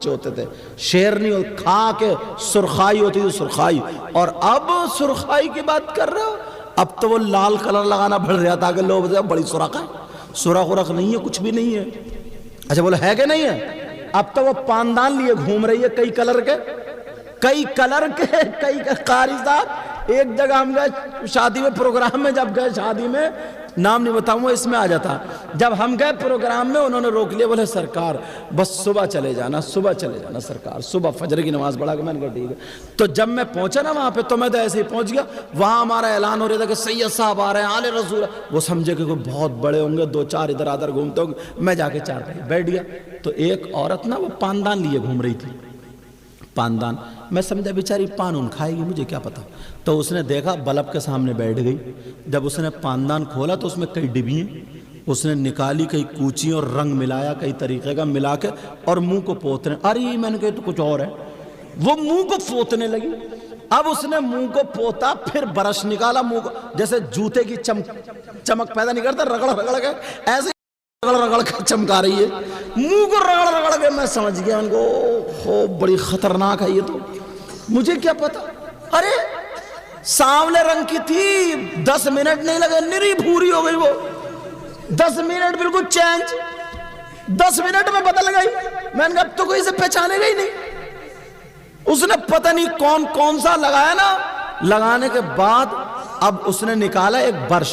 ہوتے تھے، شیرنی اور کھا کے سرخائی ہوتی تھی سرخائی، اور اب سرخائی کی بات کر رہے ہو، اب تو وہ لال کلر لگانا پڑ رہا تھا کہ لوگ بڑی سرخ ہے، سرخ ورخ نہیں ہے، کچھ بھی نہیں ہے۔ اچھا بولے ہے کہ نہیں ہے؟ اب تو وہ پاندان لیے گھوم رہی ہے کئی کلر کے کئی قاری صاحب۔ ایک جگہ ہم گئے شادی میں پروگرام میں، جب گئے شادی میں، نام نہیں بتاؤں اس میں آ جاتا، جب ہم گئے پروگرام میں انہوں نے روک لیا، بولے سرکار بس صبح چلے جانا سرکار، صبح فجر کی نماز پڑھا کے۔ میں نے کہا ٹھیک ہے۔ تو جب میں پہنچا نا وہاں پہ تو میں تو ایسے ہی پہنچ گیا، وہاں ہمارا اعلان ہو رہا تھا کہ سید صاحب آ رہے ہیں، آل رسول۔ وہ سمجھے کہ کوئی بہت بڑے ہوں گے، دو چار ادھر ادھر گھومتے ہوں گے۔ میں جا کے چار پہ بیٹھ گیا تو ایک عورت نا وہ پاندان لیے گھوم رہی تھی، پاندان۔ میں سمجھا بیچاری پان ان کھائے گی، مجھے کیا پتا۔ تو اس نے دیکھا بلب کے سامنے بیٹھ گئی، جب اس نے پاندان کھولا تو اس میں کئی ڈبیاں اس نے نکالی، کئی کوچیاں اور رنگ ملایا کئی طریقے کا ملا کے، اور منہ کو پوتنے۔ ارے میں نے کہا تو کچھ اور ہے، وہ منہ کو پوتنے لگی۔ اب اس نے منہ کو پوتا، پھر برش نکالا منہ کو، جیسے جوتے کی چمک پیدا نہیں کرتا، رگڑ رگڑ کے ایسے رگڑ کے چمکا رہی ہے، منہ کو رگڑ رگڑ کے۔ میں سمجھ گیا ان کو ہو بڑی خطرناک ہے یہ تو، مجھے کیا پتا۔ ارے سانولے رنگ کی تھی، 10 منٹ نہیں لگے نری بھوری ہو گئی، وہ 10 منٹ بالکل چینج، 10 منٹ میں بدل گئی۔ میں نے کہا اب تو کوئی اسے پہچانے گا ہی نہیں۔ اس نے پتہ نہیں کون سا لگایا نا، لگانے کے بعد اب اس نے نکالا ایک برش،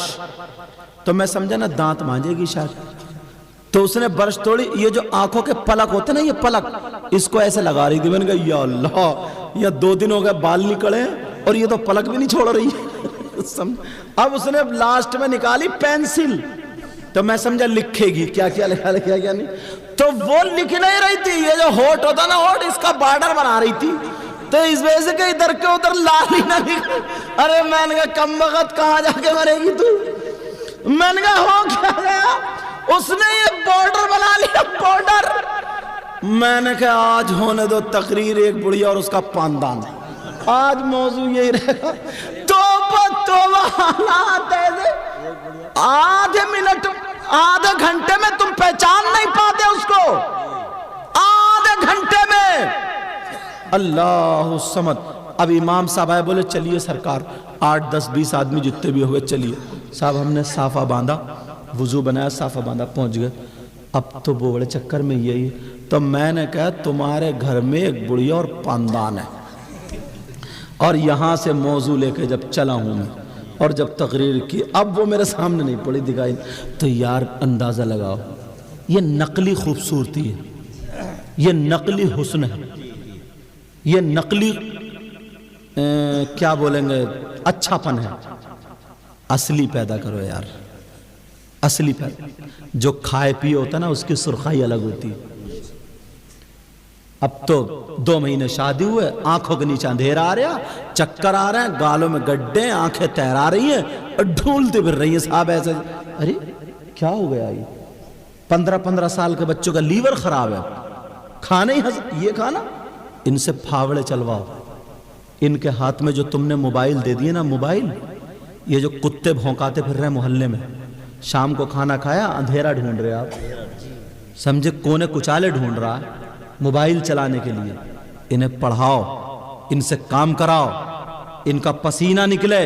تو میں سمجھا نا دانت مانجے گی شاید، تو اس نے برش توڑی، یہ جو آنکھوں کے پلک ہوتے نا، یہ پلک اس کو ایسے لگا رہی تھی۔ میں نے کہا یا اللہ، یا 2 دن ہو گئے بال نکلے اور یہ تو پلک بھی نہیں چھوڑ رہی۔ اب اس نے لاسٹ میں نکالی پینسل، تو میں سمجھا لکھے گی، کیا کیا لکھا کیا نہیں، تو وہ لکھ نہیں رہی تھی، یہ جو ہوٹ ہوتا نا ہوٹ، اس کا بارڈر بنا رہی تھی، تو اس وجہ سے کہ ادھر کے ادھر لال ہی نہ لکھے۔ ارے میں نے کہا کم وقت کہاں جا کے مرے گی تو۔ میں نے کہا ہو کیا گیا، اس نے یہ بارڈر بنا لیا، بارڈر۔ میں نے کہا آج ہونے دو تقریر ایک بڑھیا اور اس کا پاندان، آج موضوع یہی رہے گا۔ توبہ حالات ایسے، آدھے منٹ آدھے گھنٹے میں تم پہچان نہیں پاتے اس کو، آدھے گھنٹے میں۔ اللہ الصمد۔ اب امام صاحب آئے، بولے چلیے سرکار، 8 10 20 آدمی جتنے بھی ہوئے چلیے۔ صاحب ہم نے صافہ باندھا، وضو بنایا، صافہ باندھا، پہنچ گئے۔ اب تو بوڑے چکر میں یہی، تو میں نے کہا تمہارے گھر میں ایک بڑھیا اور پاندان ہے، اور یہاں سے موضوع لے کے جب چلا ہوں میں، اور جب تقریر کی، اب وہ میرے سامنے نہیں پڑی دکھائی، تو یار اندازہ لگاؤ، یہ نقلی خوبصورتی ہے، یہ نقلی حسن ہے، یہ نقلی کیا بولیں گے اچھا پن ہے۔ اصلی پیدا کرو یار، اصلی پیدا۔ جو کھائے پیے ہوتا نا اس کی سرخائی الگ ہوتی ہے۔ اب تو 2 مہینے شادی ہوئے، آنکھوں کے نیچے اندھیرا آ رہا، چکر آ رہے ہیں، گالوں میں گڈھے، آنکھیں تیرا رہی ہیں اور ڈھولتے پھر رہی ہیں صاحب ایسے۔ ارے کیا ہو گیا، یہ 15 سال کے بچوں کا لیور خراب ہے، کھانا ہی یہ کھانا۔ ان سے پھاوڑے چلواؤ، ان کے ہاتھ میں جو تم نے موبائل دے دیے نا، موبائل، یہ جو کتے بھونکاتے پھر رہے موحلے میں، شام کو کھانا کھایا اندھیرا ڈھونڈ رہے آپ، سمجھے کونے کچالے ڈھونڈ رہا ہے موبائل چلانے کے لیے۔ انہیں پڑھاؤ، ان سے کام کراؤ، ان کا پسینہ نکلے،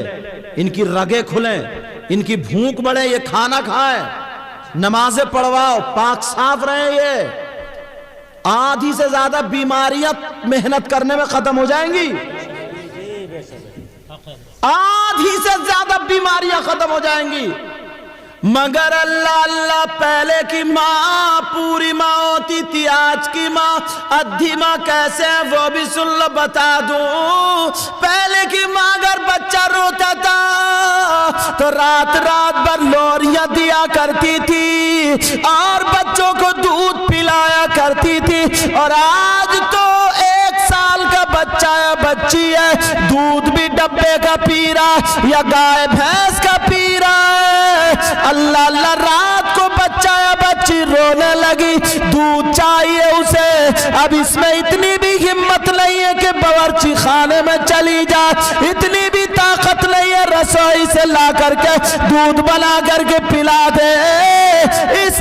ان کی رگیں کھلیں، ان کی بھوک بڑھے، یہ کھانا کھائے، نمازیں پڑھواؤ، پاک صاف رہیں۔ یہ آدھی سے زیادہ بیماریاں محنت کرنے میں ختم ہو جائیں گی، آدھی سے زیادہ بیماریاں ختم ہو جائیں گی۔ مگر اللہ اللہ، پہلے کی ماں پوری ماں ہوتی تھی، آج کی ماں ادھی ماں کیسے ہے وہ بھی سن لو بتا دوں۔ پہلے کی ماں اگر بچہ روتا تھا تو رات بھر لوریاں دیا کرتی تھی اور بچوں کو دودھ پلایا کرتی تھی، اور آج تو 1 سال کا بچہ یا بچی ہے، دودھ بھی ڈبے کا پی رہا یا گائے بھینس کا پی رہا ہے۔ اللہ اللہ، رات کو بچہ یا بچی رونے لگی، دودھ چاہیے اسے۔ اب اس میں اتنی بھی ہمت نہیں ہے کہ باورچی خانے میں چلی جائے، اتنی بھی طاقت نہیں ہے رسوئی سے لا کر کے دودھ بنا کر کے پلا دے۔ اس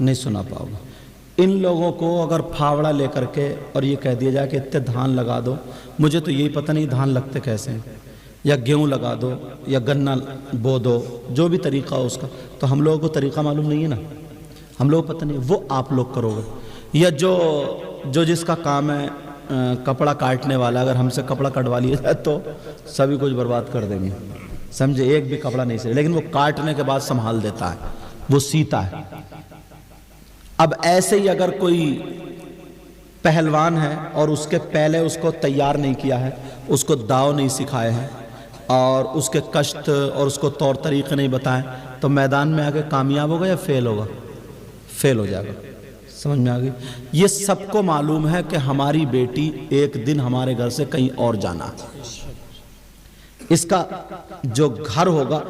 نہیں سنا پاؤ گے۔ ان لوگوں کو اگر پھاوڑا لے کر کے اور یہ کہہ دیا جائے کہ اتنے دھان لگا دو، مجھے تو یہی پتہ نہیں دھان لگتے کیسے ہیں، یا گیہوں لگا دو یا گنا بو دو، جو بھی طریقہ ہو اس کا، تو ہم لوگوں کو طریقہ معلوم نہیں ہے نا، ہم لوگ پتہ نہیں، وہ آپ لوگ کرو گے۔ یا جو جس کا کام ہے کپڑا کاٹنے والا، اگر ہم سے کپڑا کٹوا لیا جائے تو سبھی کچھ برباد کر دیں گے، سمجھے، ایک بھی کپڑا نہیں سلے، لیکن وہ کاٹنے کے بعد سنبھال دیتا ہے، وہ سیتا ہے۔ اب ایسے ہی اگر کوئی پہلوان ہے اور اس کے پہلے اس کو تیار نہیں کیا ہے، اس کو داؤ نہیں سکھائے ہیں اور اس کے کشت اور اس کو طور طریقے نہیں بتائیں، تو میدان میں آگے کامیاب ہوگا یا فیل ہوگا؟ فیل ہو جائے گا۔ سمجھ میں آ گئی؟ یہ سب کو معلوم ہے کہ ہماری بیٹی ایک دن ہمارے گھر سے کہیں اور جانا ہے، اس کا جو گھر ہوگا